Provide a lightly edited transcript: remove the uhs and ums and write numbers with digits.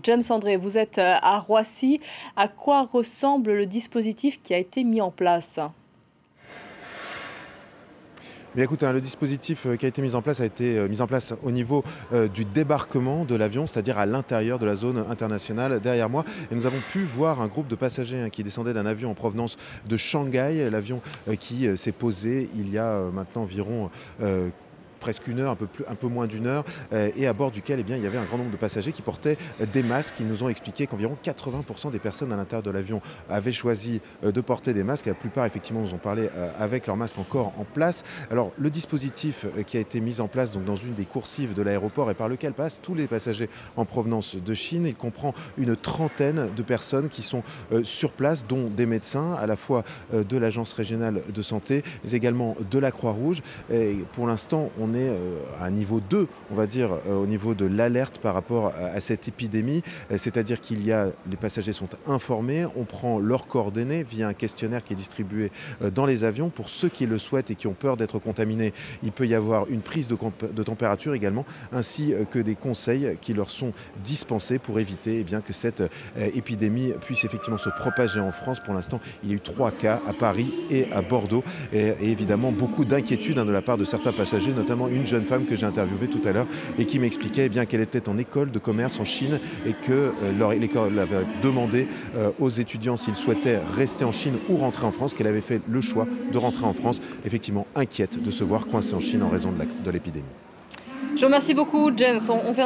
James André, vous êtes à Roissy. À quoi ressemble le dispositif qui a été mis en place? Bien écoute, le dispositif qui a été mis en place a été mis en place au niveau du débarquement de l'avion, c'est-à-dire à l'intérieur de la zone internationale derrière moi. Et nous avons pu voir un groupe de passagers qui descendait d'un avion en provenance de Shanghai, l'avion qui s'est posé il y a maintenant environ presque une heure, un peu moins d'une heure, et à bord duquel il y avait un grand nombre de passagers qui portaient des masques. Ils nous ont expliqué qu'environ 80% des personnes à l'intérieur de l'avion avaient choisi de porter des masques. La plupart, effectivement, nous ont parlé avec leur masque encore en place. Alors, le dispositif qui a été mis en place donc, dans une des coursives de l'aéroport et par lequel passent tous les passagers en provenance de Chine, il comprend une trentaine de personnes qui sont sur place, dont des médecins, à la fois de l'Agence régionale de santé, mais également de la Croix-Rouge. Et pour l'instant, on est à un niveau 2, on va dire, au niveau de l'alerte par rapport à cette épidémie. C'est-à-dire les passagers sont informés, on prend leurs coordonnées via un questionnaire qui est distribué dans les avions. Pour ceux qui le souhaitent et qui ont peur d'être contaminés, il peut y avoir une prise de température également, ainsi que des conseils qui leur sont dispensés pour éviter que cette épidémie puisse effectivement se propager en France. Pour l'instant, il y a eu 3 cas à Paris et à Bordeaux. Et évidemment, beaucoup d'inquiétudes de la part de certains passagers, notamment une jeune femme que j'ai interviewée tout à l'heure et qui m'expliquait qu'elle était en école de commerce en Chine et que l'école avait demandé aux étudiants s'ils souhaitaient rester en Chine ou rentrer en France, qu'elle avait fait le choix de rentrer en France, effectivement inquiète de se voir coincée en Chine en raison de l'épidémie. Je vous remercie beaucoup, James. On fait